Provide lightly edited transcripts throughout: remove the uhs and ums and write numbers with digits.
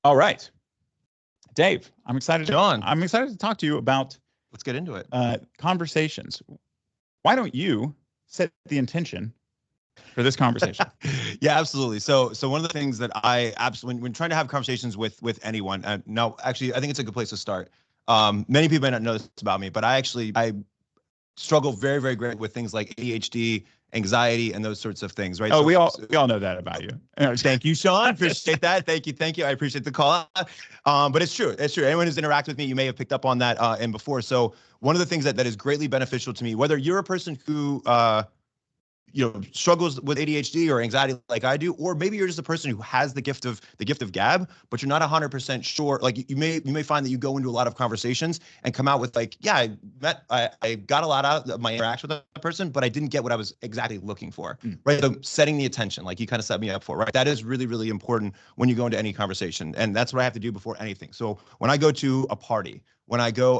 All right, Dave, I'm excited. John, I'm excited to talk to you about let's get into it. conversations. Why don't you set the intention for this conversation? Yeah, absolutely. So one of the things that I absolutely, when trying to have conversations with anyone, no, actually, I think it's a good place to start. Many people may not know this about me, but I struggle very, very great with things like ADHD, anxiety, and those sorts of things, right? Oh, we all know that about you. Thank you, Sean. Appreciate that. Thank you. I appreciate the call out. But it's true. It's true. Anyone who's interacted with me, you may have picked up on that and before. So one of the things that is greatly beneficial to me, whether you're a person who struggles with ADHD or anxiety like I do, or maybe you're just a person who has the gift of gab, but you're not 100% sure. Like you may find that you go into a lot of conversations and come out with like, yeah, I got a lot out of my interaction with that person, but I didn't get what I was exactly looking for. Right. So setting the attention, like you kind of set me up for, right? That is really, really important when you go into any conversation. And that's what I have to do before anything. So when I go to a party, when I go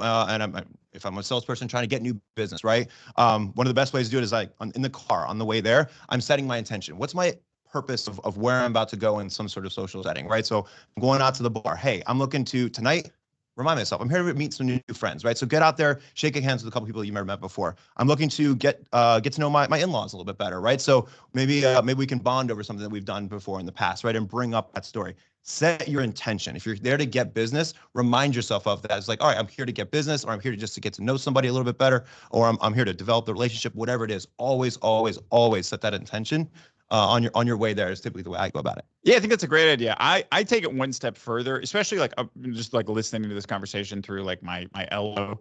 if I'm a salesperson trying to get new business, right? One of the best ways to do it is like in the car on the way there, I'm setting my intention. What's my purpose of where I'm about to go in some sort of social setting, right? So I'm going out to the bar. Hey, I'm looking to tonight, remind myself, I'm here to meet some new friends, right? So get out there, shake hands with a couple people you've never met before. I'm looking to get to know my in-laws a little bit better, right? So maybe we can bond over something that we've done before in the past, right? And bring up that story. Set your intention. If you're there to get business, remind yourself of that. It's like, all right, I'm here to get business, or I'm here to get to know somebody a little bit better, or I'm here to develop the relationship, whatever it is. Always, always, always set that intention on your way there is typically the way I go about it. Yeah, I think that's a great idea. I take it one step further, especially like just like listening to this conversation through like my Ello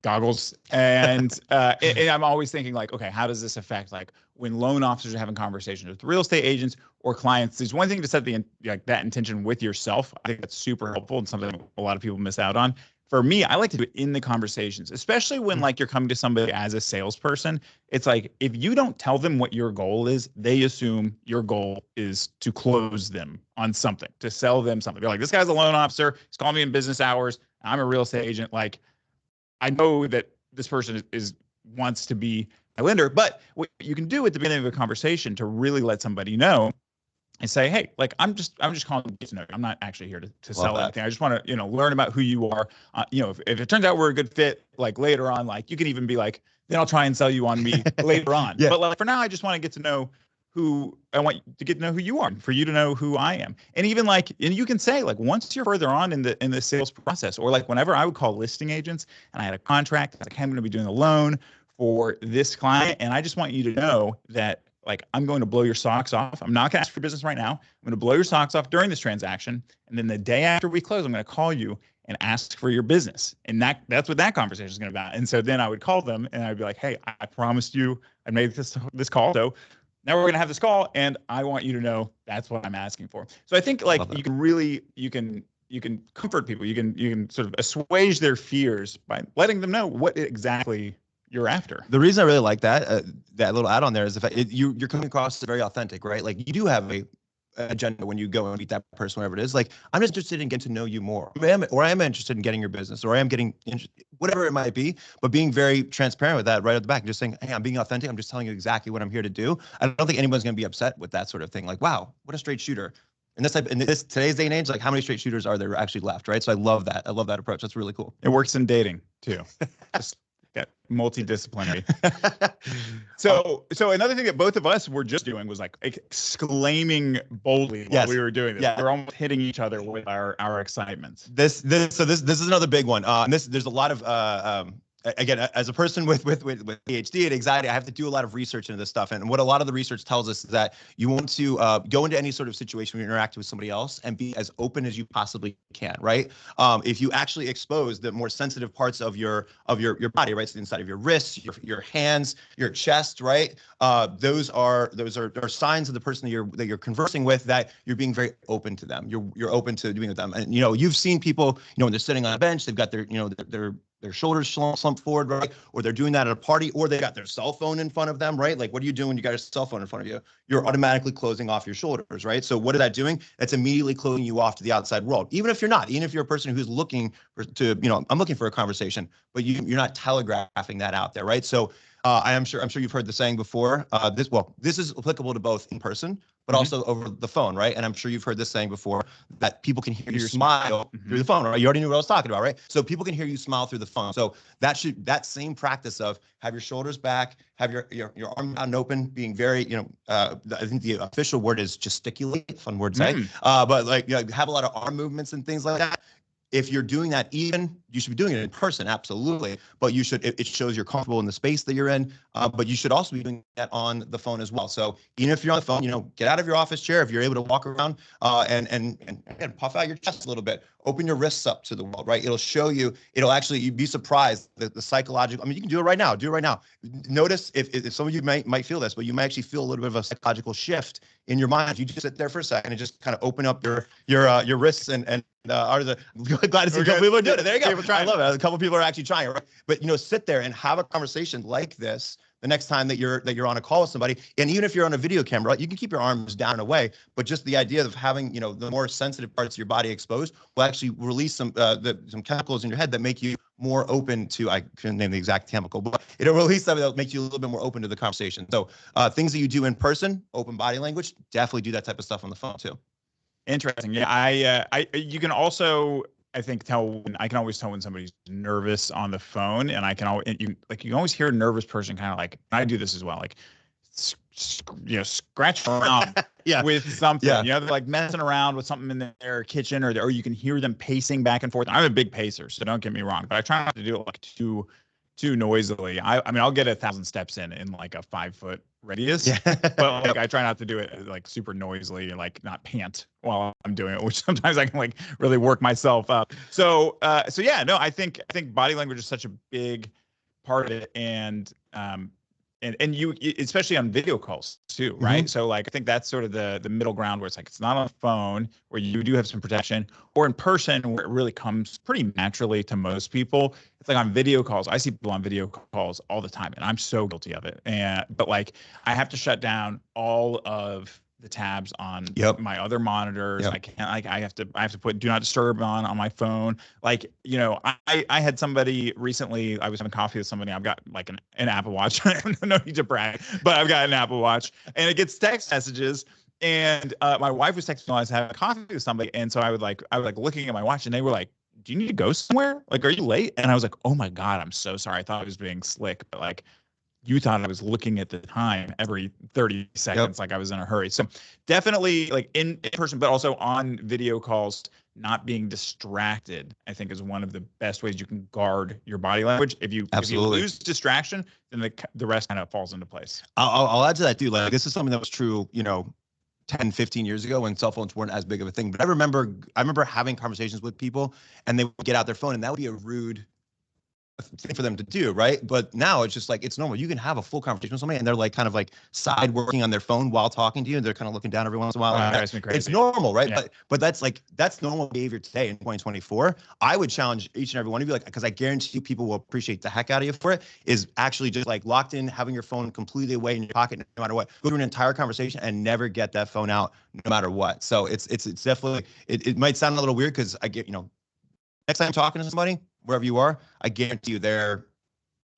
goggles, and I'm always thinking like, okay, how does this affect like when loan officers are having conversations with real estate agents or clients? There's one thing to set that intention with yourself. I think that's super helpful and something a lot of people miss out on. For me, I like to do it in the conversations, especially when like you're coming to somebody as a salesperson. It's like if you don't tell them what your goal is, they assume your goal is to close them on something, to sell them something. They're like, this guy's a loan officer. He's calling me in business hours. I'm a real estate agent. Like, I know that this person wants to be a lender, but what you can do at the beginning of a conversation to really let somebody know and say, hey, like I'm just calling to get to know you. I'm not actually here to sell anything. I just want to, learn about who you are. If it turns out we're a good fit, like later on, like you can even be like, then I'll try and sell you on me later on. Yeah. But like for now, I just want to get to know who you are, for you to know who I am. And even like, and you can say like, once you're further on in the sales process, or like whenever I would call listing agents and I had a contract, I was like, hey, I'm going to be doing a loan for this client. And I just want you to know that like, I'm going to blow your socks off. I'm not going to ask for business right now. I'm going to blow your socks off during this transaction. And then the day after we close, I'm going to call you and ask for your business. And that's what that conversation is going to be about. And so then I would call them and I'd be like, hey, I promised you I made this call. So now we're going to have this call, and I want you to know that's what I'm asking for. So I think like you can comfort people. You can sort of assuage their fears by letting them know what exactly you're after. The reason I really like that little add-on there is the fact you're coming across as very authentic, right? Like you do have a agenda when you go and meet that person, whatever it is. Like I'm just interested in getting to know you more, or I am interested in getting your business, or I am getting whatever it might be. But being very transparent with that right at the back, and just saying, hey, I'm being authentic. I'm just telling you exactly what I'm here to do. I don't think anyone's going to be upset with that sort of thing. Like, wow, what a straight shooter. In this today's day and age, like how many straight shooters are there actually left, right? So I love that. I love that approach. That's really cool. It works in dating too. Just multidisciplinary. So another thing that both of us were just doing was like exclaiming boldly while we were doing this. Yeah. We're almost hitting each other with our excitements. This is another big one. There's a lot of again, as a person with ADHD and anxiety, I have to do a lot of research into this stuff. And what a lot of the research tells us is that you want to go into any sort of situation where you're interacting with somebody else and be as open as you possibly can, right? If you actually expose the more sensitive parts of your body, right? So the inside of your wrists, your hands, your chest, right? Those are signs of the person that you're conversing with, that you're being very open to them. You're open to doing with them. And you've seen people, when they're sitting on a bench, they've got their shoulders slumped forward, right? Or they're doing that at a party, or they got their cell phone in front of them, right? Like, what are you doing when you got your cell phone in front of you? You're automatically closing off your shoulders, right? So what is that doing? That's immediately closing you off to the outside world. Even if you're a person who's looking I'm looking for a conversation, but you're not telegraphing that out there, right? So I'm sure you've heard the saying before. This is applicable to both in person, but also over the phone, right? And I'm sure you've heard this saying before that people can hear you smile through the phone, right? You already knew what I was talking about, right? So people can hear you smile through the phone. So that same practice of have your shoulders back, have your arm out and open, being very, I think the official word is gesticulate, fun word to say, but like, have a lot of arm movements and things like that. If you're doing that, even you should be doing it in person, absolutely. But you should, it shows you're comfortable in the space that you're in. But you should also be doing that on the phone as well. So even if you're on the phone, get out of your office chair. If you're able to walk around and again, puff out your chest a little bit, open your wrists up to the world, right? It'll show you. It'll actually, you'd be surprised that the psychological. I mean, you can do it right now. Do it right now. Notice if some of you might feel this, but you might actually feel a little bit of a psychological shift in your mind. If you just sit there for a second and just kind of open up your wrists and glad to see a couple people are doing it. There you go. I love it. A couple people are actually trying, right? But sit there and have a conversation like this the next time that you're on a call with somebody. And even if you're on a video camera, you can keep your arms down and away. But just the idea of having the more sensitive parts of your body exposed will actually release some chemicals in your head that make you more open to, I couldn't name the exact chemical, but it'll release something that'll make you a little bit more open to the conversation. So things that you do in person, open body language, definitely do that type of stuff on the phone too. Interesting. Yeah, you can also, I think, I can always tell when somebody's nervous on the phone, and I can always, you can always hear a nervous person kind of like, I do this as well, like, scratch around with something, they're like messing around with something in their kitchen, or you can hear them pacing back and forth. I'm a big pacer, so don't get me wrong, but I try not to do it like too noisily. I mean, I'll get 1,000 steps in like a 5-foot radius, but like I try not to do it like super noisily, like not pant while I'm doing it, which sometimes I can like really work myself up. So yeah, no, I think body language is such a big part of it, and you, especially on video calls too, right? So like I think that's sort of the middle ground where it's like it's not on a phone where you do have some protection, or in person where it really comes pretty naturally to most people. It's like on video calls. I see people on video calls all the time, and I'm so guilty of it. But like I have to shut down all of the tabs on my other monitors. I can't, like I have to put do not disturb on my phone. Like, I had somebody recently, I was having coffee with somebody. I've got like an Apple Watch. No need to brag, but I've got an Apple Watch, and it gets text messages. And my wife was texting while I was having coffee with somebody, and so I was like looking at my watch, and they were like, "Do you need to go somewhere? Like, are you late?" And I was like, "Oh my God, I'm so sorry. I thought I was being slick, but like, you thought I was looking at the time every 30 seconds, like I was in a hurry." So definitely like in person, but also on video calls, not being distracted, I think, is one of the best ways you can guard your body language. If you lose distraction, then the rest kind of falls into place. I'll add to that too. Like, this is something that was true, 10, 15 years ago when cell phones weren't as big of a thing. But I remember having conversations with people, and they would get out their phone, and that would be a rude thing for them to do, right? But now it's just like it's normal. You can have a full conversation with somebody, and they're like kind of like side working on their phone while talking to you, and they're kind of looking down every once in a while. Wow, that's been crazy. It's normal, right? Yeah. But that's normal behavior today in 2024. I would challenge each and every one of you, like, because I guarantee you people will appreciate the heck out of you for it, is actually just like locked in, having your phone completely away in your pocket no matter what. Go through an entire conversation and never get that phone out no matter what. So it's definitely, it might sound a little weird because I get, next time I'm talking to somebody, wherever you are, I guarantee you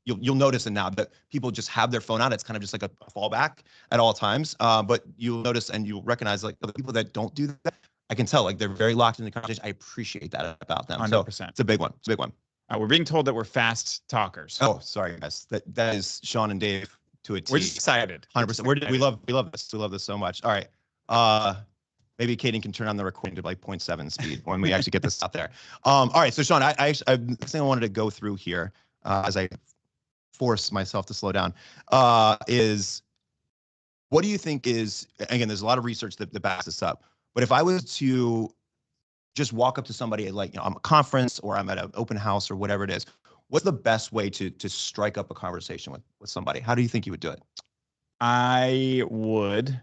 you'll notice it now that people just have their phone out. It's kind of just like a fallback at all times. But you'll notice and you'll recognize like the people that don't do that, I can tell like they're very locked in the conversation. I appreciate that about them. 100%. So it's a big one. It's a big one. We're being told that we're fast talkers. Oh, sorry guys. That is Sean and Dave to a T. We're just excited. 100%. We love this. We love this so much. All right. Maybe Katie can turn on the recording to like 0.7 speed when we actually get this out there. All right, so Sean, the thing I wanted to go through here as I force myself to slow down is, what do you think is, again, there's a lot of research that backs this up, but if I was to just walk up to somebody at like, I'm at a conference or I'm at an open house or whatever it is, what's the best way to strike up a conversation with somebody? How do you think you would do it? I would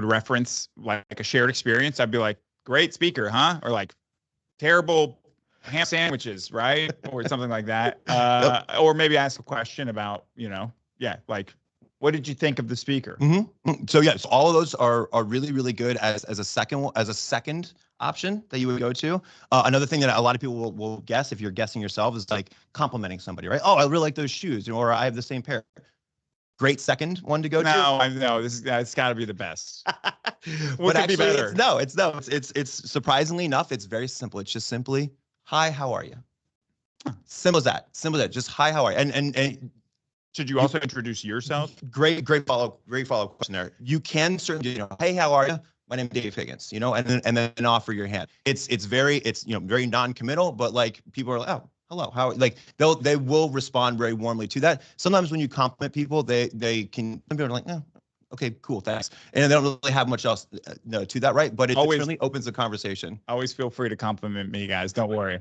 reference like a shared experience. I'd be like, "Great speaker, huh?" Or like, "Terrible ham sandwiches," right? Or something like that. Or maybe ask a question about, like, What did you think of the speaker? So yes, all of those are really, really good as a second option that you would go to. Another thing that a lot of people will guess, if you're guessing yourself, is like complimenting somebody, right? Oh, I really like those shoes, or I have the same pair. Great second one to go to. No, it's got to be the best. But actually, it's surprisingly enough, it's very simple. It's just simply, hi, how are you? Simple as that. Simple as that. Just hi, how are you? And should you also introduce yourself? Great follow-up question there. You can certainly, hey, how are you? My name is Dave Higgins, and then offer your hand. It's very non-committal, but like people are like, oh, hello, how, like they will respond very warmly to that. Sometimes when you compliment people, they can, some people are like, oh, okay, cool, thanks, and they don't really have much else to that, right? But it certainly opens the conversation. Always feel free to compliment me, guys. Don't worry.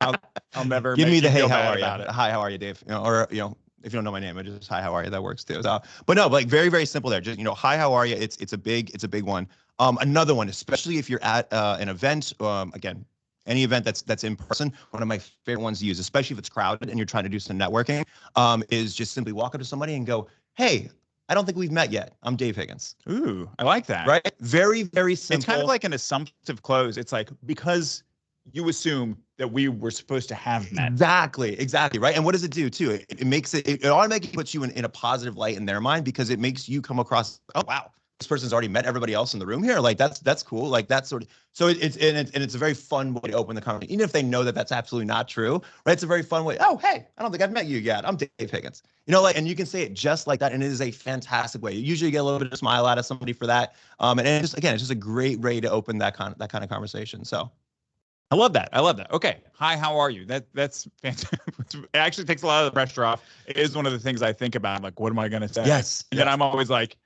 I'll never give me the hey, how are you? Hi, how are you, Dave? Or if you don't know my name, I just hi, how are you? That works too. But no, like very, very simple there. Just hi, how are you? It's a big one. Another one, especially if you're at an event, again, any event that's in person, one of my favorite ones to use, especially if it's crowded and you're trying to do some networking, is just simply walk up to somebody and go, hey, I don't think we've met yet. I'm Dave Higgins. Ooh, I like that. Right? Very, very simple. It's kind of like an assumptive close. It's like, because you assume that we were supposed to have met. Exactly, right? And what does it do too? It makes it automatically puts you in a positive light in their mind, because it makes you come across, oh wow, this person's already met everybody else in the room here. Like that's cool. Like that's sort of, so it's a very fun way to open the conversation, even if they know that that's absolutely not true, right? It's a very fun way. Oh, hey, I don't think I've met you yet. I'm Dave Higgins. And you can say it just like that, and it is a fantastic way. You usually get a little bit of a smile out of somebody for that, and it's just a great way to open that kind of conversation. So. I love that. Okay. Hi, how are you? That's fantastic. It actually takes a lot of the pressure off. It is one of the things I think about. Like, what am I going to say? Yes. And then I'm always like,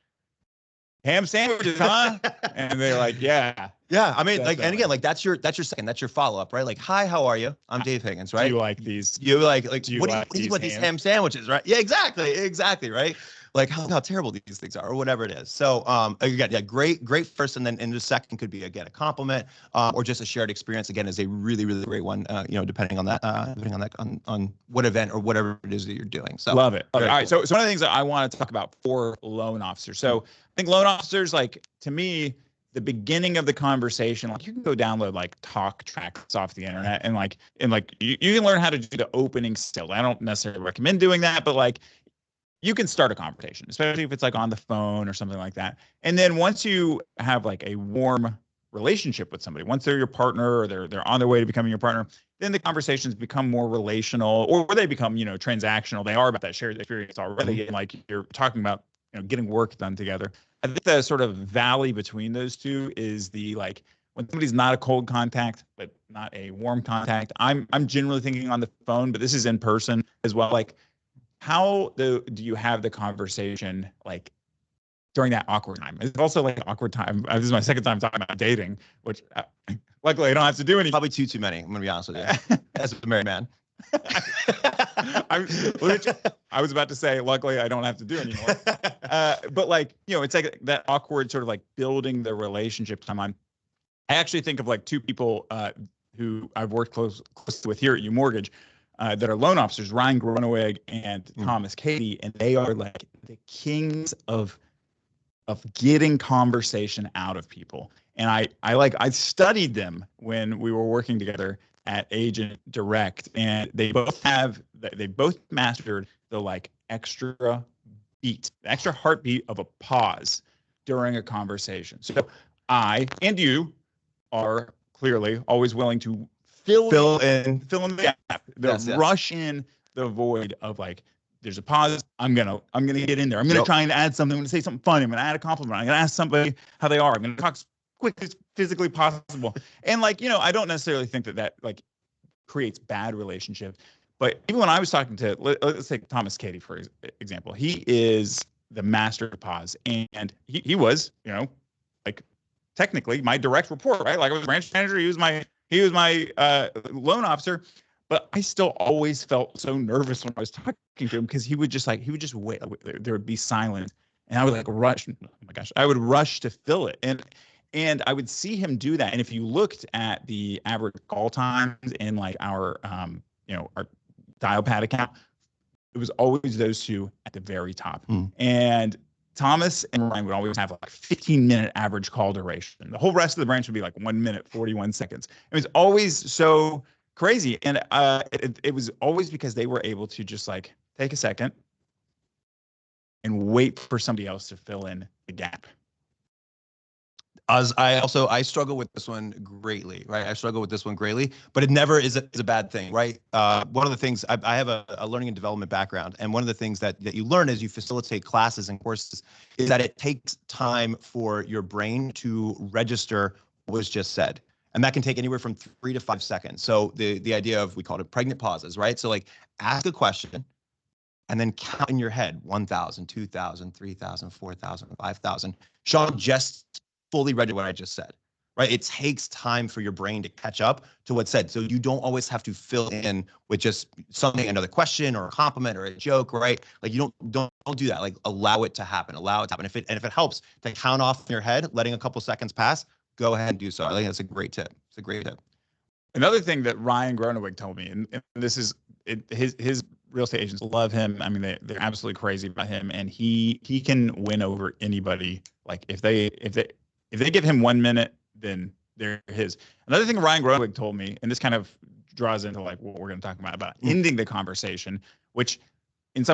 ham sandwiches, huh? And they're like, yeah. Yeah. I mean, and again, like that's your second, that's your follow-up, right? Like, hi, how are you? I'm Dave Higgins, right? Do you like these? You like what do you want these ham sandwiches, right? Yeah, exactly, right? Like how terrible these things are, or whatever it is. So again, yeah, great first, and then the second could be again a compliment, or just a shared experience. Again, is a really, really great one. Depending on that, on what event or whatever it is that you're doing. So love it. All right. Cool. So one of the things that I want to talk about for loan officers. So I think loan officers, like, to me, the beginning of the conversation, like, you can go download like talk tracks off the internet, and you can learn how to do the opening still. I don't necessarily recommend doing that, but like, you can start a conversation, especially if it's like on the phone or something like that. And then once you have like a warm relationship with somebody, once they're your partner, or they're on their way to becoming your partner, then the conversations become more relational, or they become, transactional. They are about that shared experience already. And like, you're talking about, getting work done together. I think the sort of valley between those two is the, like, when somebody's not a cold contact, but not a warm contact. I'm generally thinking on the phone, but this is in person as well. Like, how do you have the conversation, like, during that awkward time? It's also like an awkward time. This is my second time talking about dating, which luckily I don't have to do any. Probably too many. I'm gonna be honest with you, as a married man. I was about to say, luckily I don't have to do anymore. But like, it's like that awkward sort of like building the relationship time. I actually think of like two people who I've worked close with here at U Mortgage. That are loan officers, Ryan Groneweg and Thomas Cady, and they are like the kings of getting conversation out of people. And I studied them when we were working together at Agent Direct, and they both mastered the like extra beat, the extra heartbeat of a pause during a conversation. So I and you are clearly always willing to fill in the gap, rush in the void of like, there's a pause. I'm gonna get in there. I'm gonna try and add something. I'm gonna say something funny. I'm gonna add a compliment. I'm gonna ask somebody how they are. I'm gonna talk as quick as physically possible. And like, I don't necessarily think that like creates bad relationships. But even when I was talking to, let's take Thomas Cady for example, he is the master of pause, and he was, like, technically my direct report, right? Like, I was branch manager. He was my loan officer, but I still always felt so nervous when I was talking to him, because he would just wait. There would be silence, and I would like rush. Oh my gosh, I would rush to fill it, and I would see him do that. And if you looked at the average call times in like our our dial pad account, it was always those two at the very top. Mm. And Thomas and Ryan would always have like 15-minute average call duration. The whole rest of the branch would be like 1 minute, 41 seconds. It was always so crazy. And it was always because they were able to just like take a second and wait for somebody else to fill in the gap. As I struggle with this one greatly, right? I struggle with this one greatly, but it never is a bad thing, right? One of the things, I have a learning and development background, and one of the things that you learn as you facilitate classes and courses is that it takes time for your brain to register what was just said. And that can take anywhere from 3 to 5 seconds. So the idea of, we call it pregnant pauses, right? So like ask a question and then count in your head, 1,000, 2,000, 3,000, 4,000, 5,000. Sean just fully read what I just said, right? It takes time for your brain to catch up to what's said. So you don't always have to fill in with just something, another question or a compliment or a joke, right? Like you don't do that. Like allow it to happen. Allow it to happen. If it helps to count off in your head, letting a couple seconds pass, go ahead and do so. I think that's a great tip. It's a great tip. Another thing that Ryan Gronewig told me, and this is his real estate agents love him. I mean, they're absolutely crazy about him, and he can win over anybody. Like if they give him 1 minute, then they're his. Another thing Ryan Gronewig told me, and this kind of draws into like what we're going to talk about ending the conversation, which in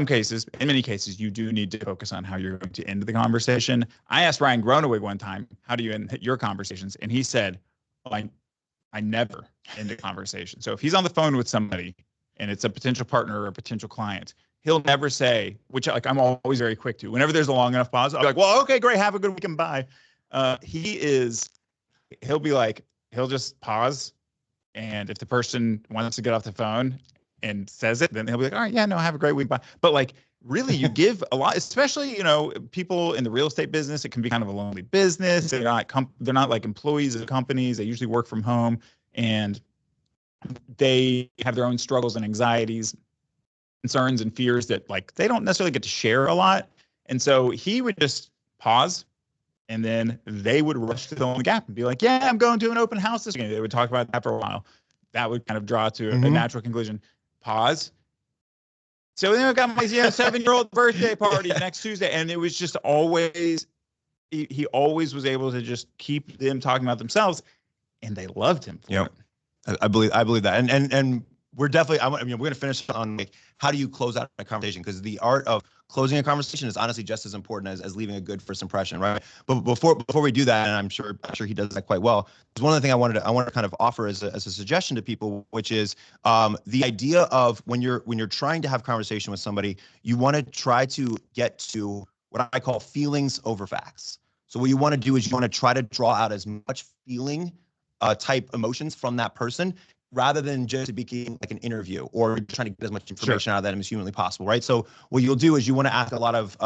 many cases, you do need to focus on how you're going to end the conversation. I asked Ryan Gronewig one time, how do you end your conversations? And he said, I never end a conversation. So if he's on the phone with somebody and it's a potential partner or a potential client, he'll never say, which like I'm always very quick to. Whenever there's a long enough pause, I'll be like, well, okay, great, have a good weekend, bye. He'll just pause. And if the person wants to get off the phone and says it, then he'll be like, all right, yeah, no, have a great week, bye. But like, really, you give a lot, especially, people in the real estate business, it can be kind of a lonely business. They're not like employees of companies. They usually work from home and they have their own struggles and anxieties, concerns and fears that like, they don't necessarily get to share a lot. And so he would just pause. And then they would rush to fill in the gap and be like, yeah, I'm going to an open house this weekend. They would talk about that for a while. That would kind of draw to a natural conclusion. Pause. So then I got my 7-year-old birthday party next Tuesday. And it was just always, he always was able to just keep them talking about themselves. And they loved him for it. I believe that. And we're definitely, we're going to finish on like, how do you close out a conversation? Because the art of closing a conversation is honestly just as important as leaving a good first impression, right? But before we do that, and I'm sure he does that quite well, there's one other thing I want to kind of offer as a suggestion to people, which is the idea of when you're trying to have conversation with somebody, you want to try to get to what I call feelings over facts. So what you want to do is you want to try to draw out as much feeling type emotions from that person, rather than just being like an interview or trying to get as much information out of them as humanly possible, right? So what you'll do is you want to ask a lot of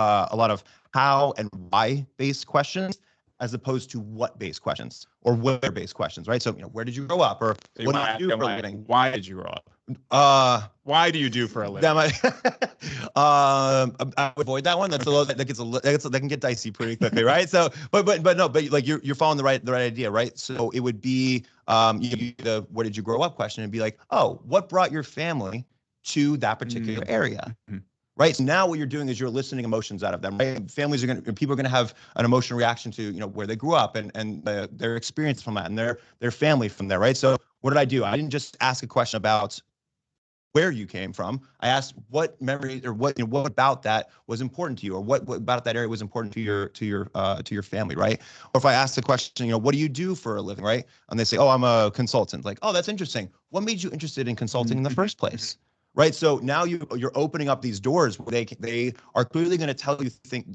how and why based questions, as opposed to what based questions or where based questions, right? So where did you grow up, or so what do you do for a living? Why did you grow up? Why do you do for a living? That might, I avoid that one. That's a little that can get dicey pretty quickly, right? So, but like you're following the right idea, right? So it would be the where did you grow up question, and be like, oh, what brought your family to that particular area? Mm-hmm. Right. So now what you're doing is you're eliciting emotions out of them, right? People are going to have an emotional reaction to, where they grew up and their experience from that and their family from there, right? So what did I do? I didn't just ask a question about where you came from. I asked what memories or what about that was important to you, or what about that area was important to your family, right? Or if I asked the question, what do you do for a living, right? And they say, oh, I'm a consultant. Like, oh, that's interesting. What made you interested in consulting in the first place? Right. So now you're opening up these doors where they are clearly going to tell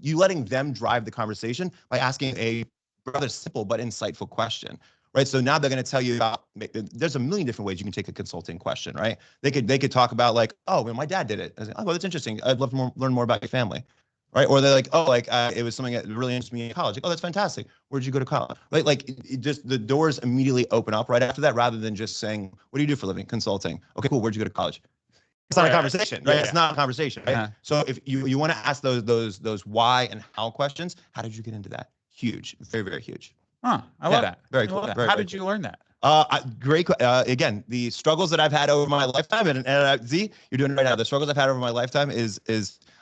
you letting them drive the conversation by asking a rather simple but insightful question. Right. So now they're going to tell you about, there's a million different ways you can take a consulting question. Right. They could talk about like, oh, well, my dad did it. I say, oh, well, that's interesting. I'd love to learn more about your family. Right. Or they're like, oh, it was something that really interested me in college. Like, oh, that's fantastic. Where did you go to college? Right. Like just the doors immediately open up right after that, rather than just saying, what do you do for a living? Consulting. Okay, cool. Where'd you go to college? It's not a conversation, right? Yeah. It's not a conversation, right? Uh-huh. So if you want to ask those why and how questions, how did you get into that? Huge, very, very huge. Huh, I love that. Very cool. How did you learn that? Again, the struggles that I've had over my lifetime, and Z, you're doing it right now. The struggles I've had over my lifetime is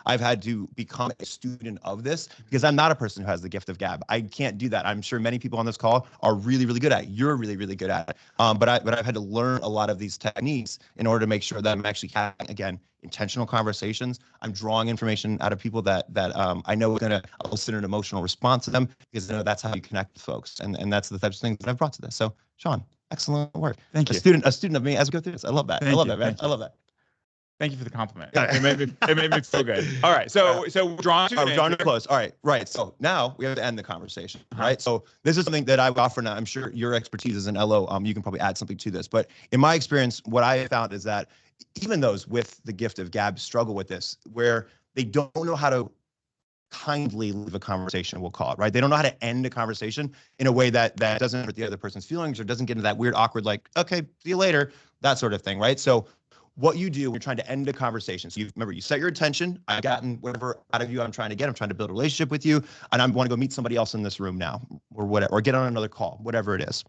I've had to become a student of this because I'm not a person who has the gift of gab. I can't do that. I'm sure many people on this call are really, really good at it. You're really, really good at it. But I've had to learn a lot of these techniques in order to make sure that I'm actually having, again, intentional conversations. I'm drawing information out of people that I know are going to elicit an emotional response to them because I know that's how you connect with folks. And that's the types of things that I've brought to this. So Sean, excellent work. Thank you. A student of me as we go through this. I love that. I love that, man. I love that. Thank you for the compliment. It made me feel good. All right. So we're drawing to close. All right. Right. So now we have to end the conversation. Right. So this is something that I offer now. I'm sure your expertise as an LO, you can probably add something to this. But in my experience, what I have found is that even those with the gift of gab struggle with this, where they don't know how to kindly leave a conversation, we'll call it, right? They don't know how to end a conversation in a way that doesn't hurt the other person's feelings or doesn't get into that weird, awkward, like, okay, see you later, that sort of thing, right? So what you do when you're trying to end a conversation, so you set your intention. I've gotten whatever out of you I'm trying to get. I'm trying to build a relationship with you, and I want to go meet somebody else in this room now, or whatever, or get on another call, whatever it is.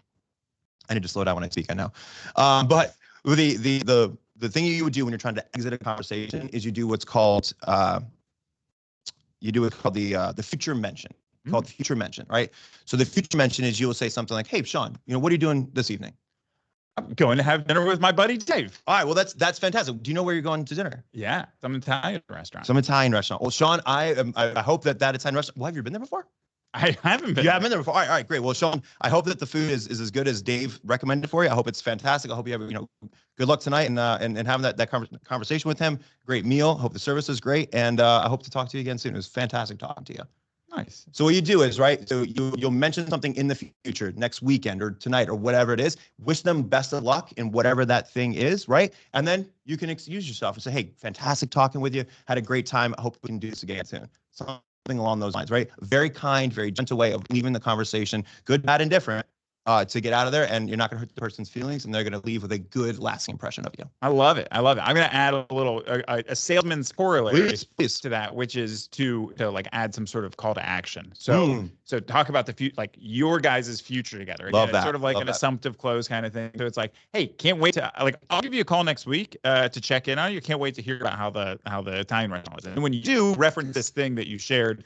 I need to slow down when I speak, I know. But the thing you would do when you're trying to exit a conversation is you do what's called the future mention. Called the future mention, right? So the future mention is you'll say something like, "Hey, Sean, what are you doing this evening?" I'm going to have dinner with my buddy Dave. All right, well that's fantastic. Do you know where you're going to dinner? Yeah, some Italian restaurant. Well, Sean, I hope that Italian restaurant. Well, have you been there before? I haven't been. You haven't been there before. All right, great. Well, Sean, I hope that the food is as good as Dave recommended for you. I hope it's fantastic. I hope you have good luck tonight and having that conversation with him. Great meal. Hope the service is great, and I hope to talk to you again soon. It was fantastic talking to you. Nice. So what you do is, right, so you'll mention something in the future, next weekend or tonight or whatever it is, wish them best of luck in whatever that thing is, right? And then you can excuse yourself and say, hey, fantastic talking with you. Had a great time. I hope we can do this again soon. Something along those lines, right? Very kind, very gentle way of leaving the conversation, good, bad, and different, to get out of there, and you're not going to hurt the person's feelings, and they're going to leave with a good, lasting impression of you. I love it. I'm going to add a little a salesman's corollary to that, which is to like add some sort of call to action. So so talk about the future, like your guys' future together. Again, Love that. It's sort of like an assumptive close kind of thing. So it's like, hey, can't wait to I'll give you a call next week to check in on you. Can't wait to hear about how the Italian restaurant was. And when you do reference this thing that you shared,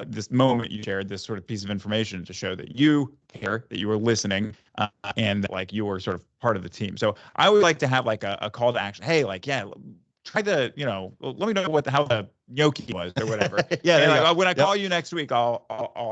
this moment you shared, this sort of piece of information to show that you care, that you were listening, and that, like, you were sort of part of the team. So I would like to have like a call to action. Hey, like, yeah, try the, let me know how the gnocchi was or whatever. Yeah. And like, when I call you next week, I'll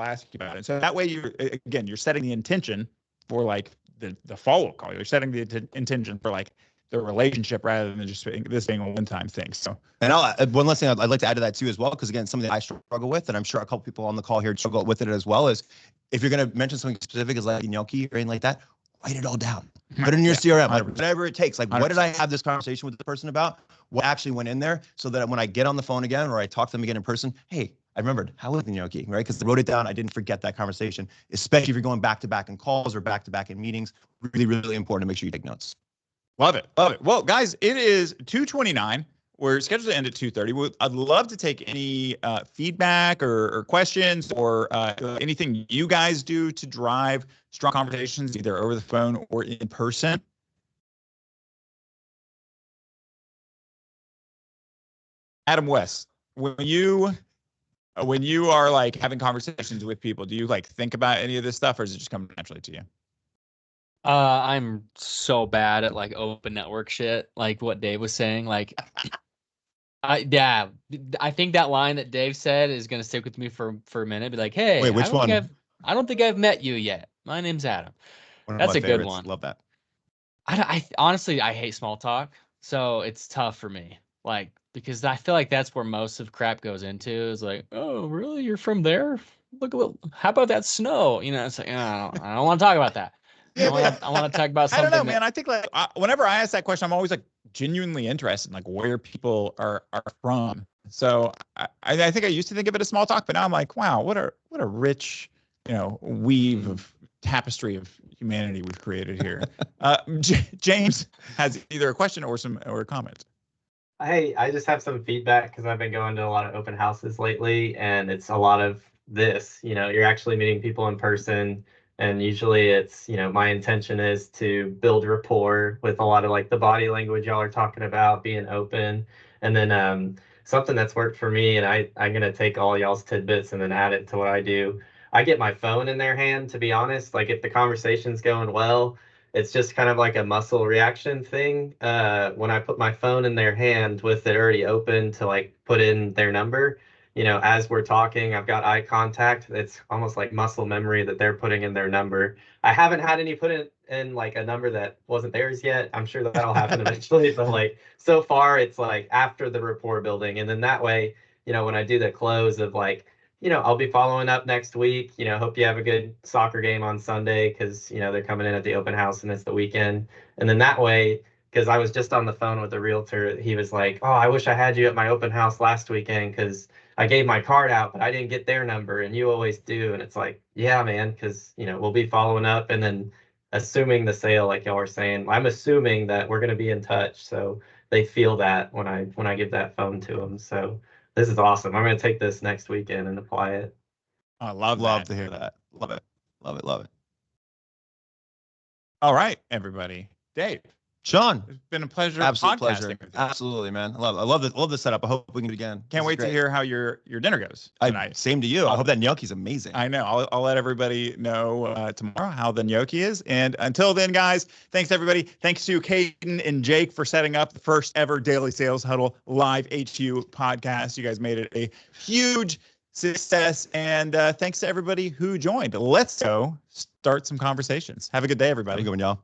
ask you about it. So that way you're setting the intention for like the follow-up call. You're setting the intention for like the relationship rather than just this being a one-time thing. So, and one last thing I'd like to add to that too as well, because again, something that I struggle with, and I'm sure a couple people on the call here struggle with it as well, is if you're going to mention something specific as like gnocchi or anything like that, write it all down. Put it in your CRM, like, whatever it takes. Like, 100%. What did I have this conversation with the person about? What actually went in there, so that when I get on the phone again or I talk to them again in person, hey, I remembered how was the gnocchi, right? Because I wrote it down. I didn't forget that conversation, especially if you're going back to back in calls or back to back in meetings. Really, really important to make sure you take notes. Love it. Love it. Well, guys, it is 2:29. We're scheduled to end at 2:30. I'd love to take any feedback or questions or anything you guys do to drive strong conversations, either over the phone or in person. Adam West, when you are like having conversations with people, do you like think about any of this stuff, or does it just come naturally to you? I'm so bad at like open network shit, like what Dave was saying. Like, I think that line that Dave said is gonna stick with me for a minute. Be like, hey, wait, which one? I don't think I've met you yet. My name's Adam. That's a good one. Love that. I honestly hate small talk, so it's tough for me. Like, because I feel like that's where most of crap goes into. Is like, oh, really? You're from there? How about that snow? It's like, I don't want to talk about that. I want to talk about something. I don't know, man. I think like whenever I ask that question, I'm always like genuinely interested in like where people are from. So I think I used to think of it as small talk, but now I'm like, wow, what a rich, weave of tapestry of humanity we've created here. James has either a question or a comment. Hey, I just have some feedback because I've been going to a lot of open houses lately, and it's a lot of this. You're actually meeting people in person. And usually it's, my intention is to build rapport with a lot of like the body language y'all are talking about, being open. And then something that's worked for me, and I'm going to take all y'all's tidbits and then add it to what I do. I get my phone in their hand, to be honest. Like if the conversation's going well, it's just kind of like a muscle reaction thing. When I put my phone in their hand with it already open to like put in their number, as we're talking, I've got eye contact. It's almost like muscle memory that they're putting in their number. I haven't had any put in like a number that wasn't theirs yet. I'm sure that'll happen eventually, but like so far it's like after the rapport building. And then that way, when I do the close of like, I'll be following up next week. Hope you have a good soccer game on Sunday because, they're coming in at the open house and it's the weekend. And then that way, because I was just on the phone with the realtor, he was like, "Oh, I wish I had you at my open house last weekend because I gave my card out, but I didn't get their number and you always do." And it's like, yeah, man, because, we'll be following up and then assuming the sale, like y'all were saying, I'm assuming that we're going to be in touch. So they feel that when I give that phone to them. So this is awesome. I'm going to take this next weekend and apply it. I love to hear that. Love it. All right, everybody. Dave, Sean, it's been a pleasure. Absolute podcasting pleasure. with you. Absolutely, man. I love the setup. I hope we can do it again. Can't wait to hear how your dinner goes tonight. Same to you. I hope that gnocchi's amazing. I know. I'll let everybody know tomorrow how the gnocchi is. And until then, guys, thanks everybody. Thanks to Caden and Jake for setting up the first ever Daily Sales Huddle live HU podcast. You guys made it a huge success. And thanks to everybody who joined. Let's go start some conversations. Have a good day, everybody. Have a good one, y'all.